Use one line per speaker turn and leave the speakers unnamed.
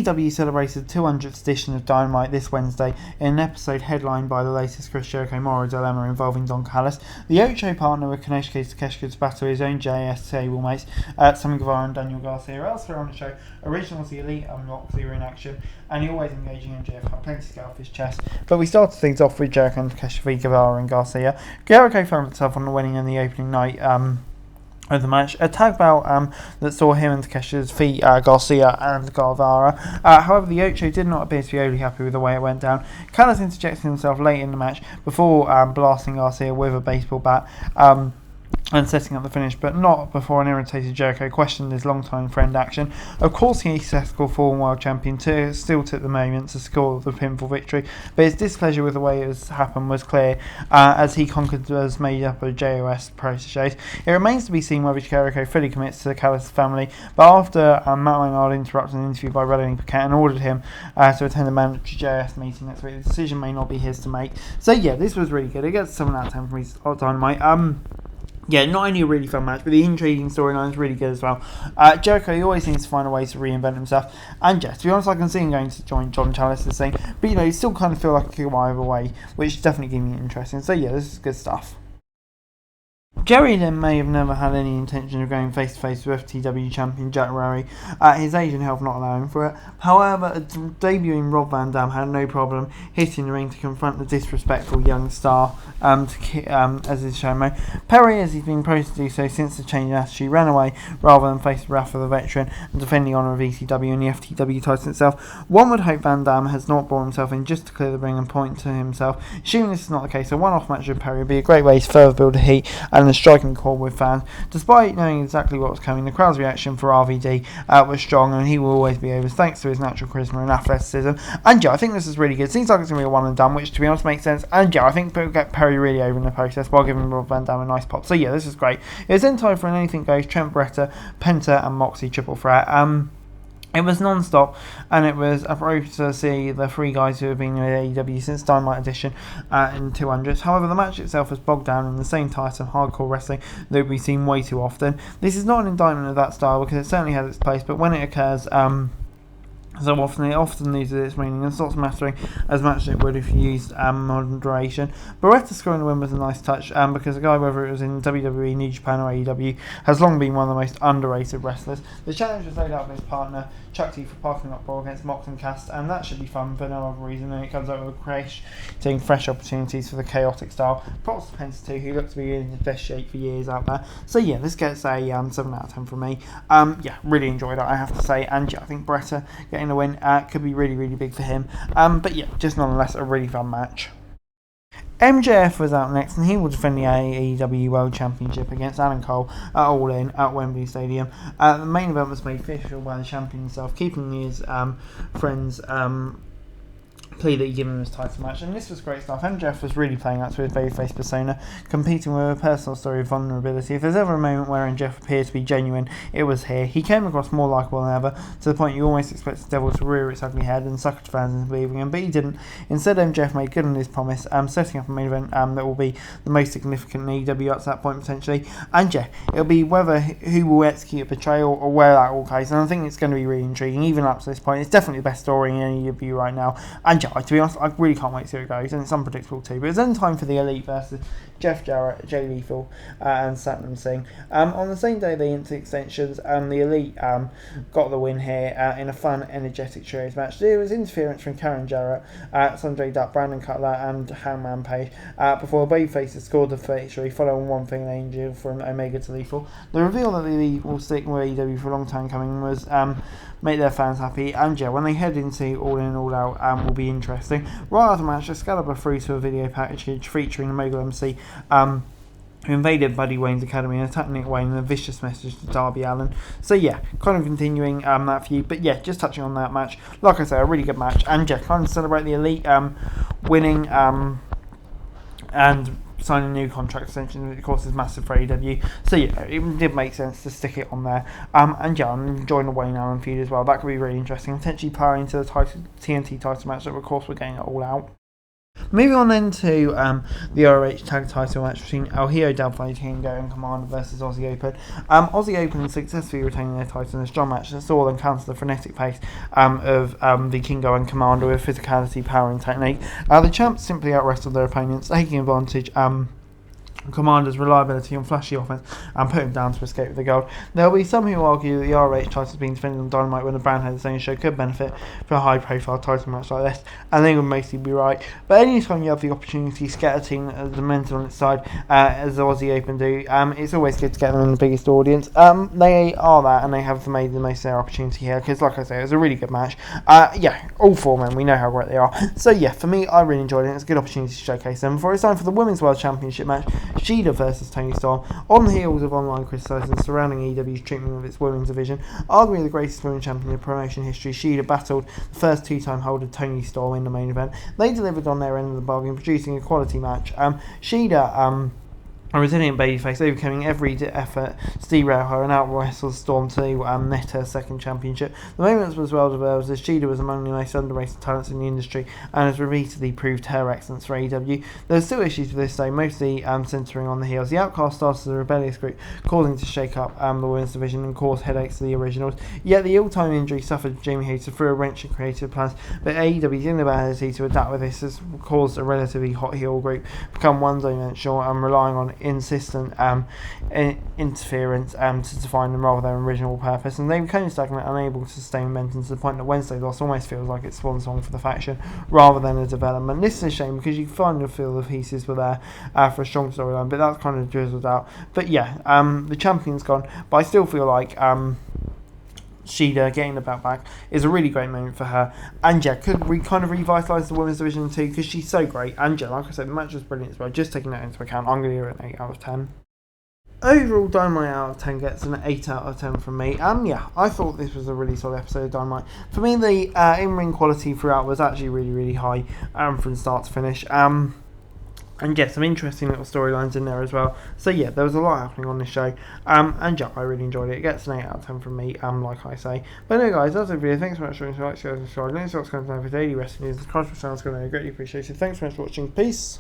AEW celebrated the 200th edition of Dynamite this Wednesday in an episode headlined by the latest Chris Jericho moral dilemma involving Don Callis. The Ocho partner with Konosuke Takeshita to battle his own JS stablemates, Sammy Guevara and Daniel Garcia. Elsewhere on the show, Original was the Elite and Moxley were in action, and the always engaging MJF had plenty to get off his chest. But we started things off with Jericho and Takeshita, Guevara and Garcia. Jericho found himself on the winning in the opening night of the match, a tag bout that saw him and Takeshita's feet Garcia and Guevara. However, the Ocho did not appear to be overly happy with the way it went down. Callis interjected himself late in the match before blasting Garcia with a baseball bat and setting up the finish, but not before an irritated Jericho questioned his longtime friend action. Of course, the successful former world champion still took the moment to score the pinfall victory, but his displeasure with the way it happened was clear as he conquered was made up of JOS proteges. It remains to be seen whether Jericho fully commits to the Callis family, but after Matt Maynard interrupted an interview by Rodney Paquette and ordered him to attend a mandatory JOS meeting next week, the decision may not be his to make. So yeah, this was really good. It gets 7 out of 10 from me on Dynamite. Yeah, not only a really fun match, but the intriguing storyline is really good as well. Jericho, he always seems to find a way to reinvent himself. And yeah, to be honest, I can see him going to join John Callis this thing. But you still kind of feel like it could go either way, which definitely gave me interesting. So yeah, this is good stuff. Jerry then may have never had any intention of going face-to-face with FTW champion Jack Rory, his agent health not allowing for it. However, debuting Rob Van Dam had no problem hitting the ring to confront the disrespectful young star as his showman. Perry, as he's been praised to do so since the change in attitude, ran away rather than face the wrath of the veteran and defend the honour of ECW and the FTW title itself. One would hope Van Dam has not brought himself in just to clear the ring and point to himself. Assuming this is not the case, a one-off match with Perry would be a great way to further build the heat and a striking chord with fans. Despite knowing exactly what was coming, the crowd's reaction for RVD was strong, and he will always be over thanks to his natural charisma and athleticism. And yeah, I think this is really good. Seems like it's going to be a one and done, which to be honest makes sense. And yeah, I think we'll get Perry really over in the process while giving Rob Van Dam a nice pop. So yeah, this is great. It was in time for an Anything Goes Trent Beretta, Penta and Moxley triple threat. It was non-stop, and it was appropriate to see the three guys who have been with AEW since Dynamite Edition in 200s. However, the match itself was bogged down in the same tiresome hardcore wrestling that we've seen way too often. This is not an indictment of that style because it certainly has its place, but when it occurs so often, it often loses its meaning and stops mattering as much as it would if you used moderation. Beretta scoring the win was a nice touch because a guy, whether it was in WWE, New Japan or AEW, has long been one of the most underrated wrestlers. The challenge was laid out with his partner Chuck T for parking up ball against Mox and Cast, and that should be fun for no other reason than it comes out with creating fresh opportunities for the chaotic style. Props to Penta too, who looks to be in his best shape for years out there. So yeah, this gets a 7 out of 10 from me. Yeah, really enjoyed it, I have to say, and yeah, I think Beretta getting the win could be really, really big for him. But yeah, just nonetheless a really fun match. MJF was out next, and he will defend the AEW World Championship against Adam Cole at All In at Wembley Stadium. The main event was made official by the champion himself, keeping his friends plea that he give him his title match, and this was great stuff. MJF was really playing up to his babyface persona, competing with a personal story of vulnerability. If there's ever a moment where MJF appeared to be genuine, it was here. He came across more likeable than ever, to the point you almost expect the devil to rear its ugly head and sucker fans into believing him, but he didn't. Instead, MJF made good on his promise, setting up a main event that will be the most significant in AEW up to that point potentially. And yeah, it'll be whether who will execute a betrayal or where that all goes, and I think it's going to be really intriguing even up to this point. It's definitely the best story in AEW right now, and yeah, to be honest, I really can't wait to see how it goes, and it's unpredictable too. But it's then time for the Elite versus Jeff Jarrett, Jay Lethal, and Satnam Singh. On the same day, they into extensions, the Elite got the win here in a fun, energetic trios match. There was interference from Karen Jarrett, Sanjay Dutt, Brandon Cutler, and Hangman Page before the Babyfaces scored the victory, following one thing and angel from Omega to Lethal. The reveal that the Elite will stick with AEW for a long time coming was make their fans happy, and yeah, when they head into All In All Out will be interesting. Right after the match, Excalibur through to a video package featuring the Mogul MC who invaded Buddy Wayne's academy and attacked Nick Wayne in a vicious message to Darby Allin. So yeah, kind of continuing that feud, but yeah, just touching on that match, like I say, a really good match, and yeah, kind of celebrate the Elite winning and signing a new contract extension, which of course is massive for AEW. So yeah, it did make sense to stick it on there. And yeah, I'm enjoying the Wayne Allen feud as well. That could be really interesting, potentially powering into the TNT title match that of course we're getting it All Out. Moving on then to the ROH tag title match between El Hijo del Kingo and Commander versus Aussie Open. Aussie Open successfully retaining their title in a strong match that saw them counter the frenetic pace of the Kingo and Commander with physicality, power and technique. The champs simply out-wrestled their opponents, taking advantage Commander's reliability and flashy offense and put him down to escape with the gold. There will be some who argue that the ROH title being defended on Dynamite when the brand had its own show could benefit from a high profile title match like this, and they would mostly be right. But anytime you have the opportunity to get a team the momentum on its side, as the Aussie Open do, it's always good to get them in the biggest audience. They are that, and they have made the most of their opportunity here, because like I say, it was a really good match. All four men, we know how great they are. So yeah, for me, I really enjoyed it. It's a good opportunity to showcase them. Before it's time for the Women's World Championship match, Shida versus Toni Storm. On the heels of online criticism surrounding AEW's treatment of its women's division, arguably the greatest women's champion in promotion history, Shida battled the first two-time holder Toni Storm in the main event. They delivered on their end of the bargain, producing a quality match. Shida, a resilient babyface, overcoming every effort to derail her and out-wrestle Storm to net her second championship. The moment was well developed as Shida was among the most underrated talents in the industry and has repeatedly proved her excellence for AEW. There are still issues with this though, mostly centering on the heels. The Outcast started as a rebellious group, causing to shake up the women's division and cause headaches to the originals. Yet the all-time injury suffered Jamie Hayter threw a wrench in creative plans, but AEW's inability to adapt with this has caused a relatively hot heel group become one-dimensional and relying on insistent interference to define them rather than original purpose, and they became stagnant, unable to sustain momentum to the point that Wednesday loss almost feels like it's swan song for the faction rather than a development. This is a shame because you kind of feel the pieces were there for a strong storyline, but that's kind of drizzled out. But yeah, the champion's gone, but I still feel like Shida getting the belt back is a really great moment for her. And yeah, could we kind of revitalise the women's division too, because she's so great. And yeah, like I said, the match was brilliant as well. Just taking that into account, I'm going to give it an 8 out of 10. Overall, Dynamite out of 10 gets an 8 out of 10 from me. Yeah, I thought this was a really solid episode of Dynamite. For me, the in-ring quality throughout was actually really, really high from start to finish. And yeah, some interesting little storylines in there as well. So yeah, there was a lot happening on this show. And yeah, I really enjoyed it. It gets an 8 out of 10 from me, like I say. But anyway guys, that's the video. Thanks so much for watching. Like, share, subscribe. Let us know what's going on for daily wrestling news. The content channel is going to be greatly appreciated. Thanks so much for watching. Peace.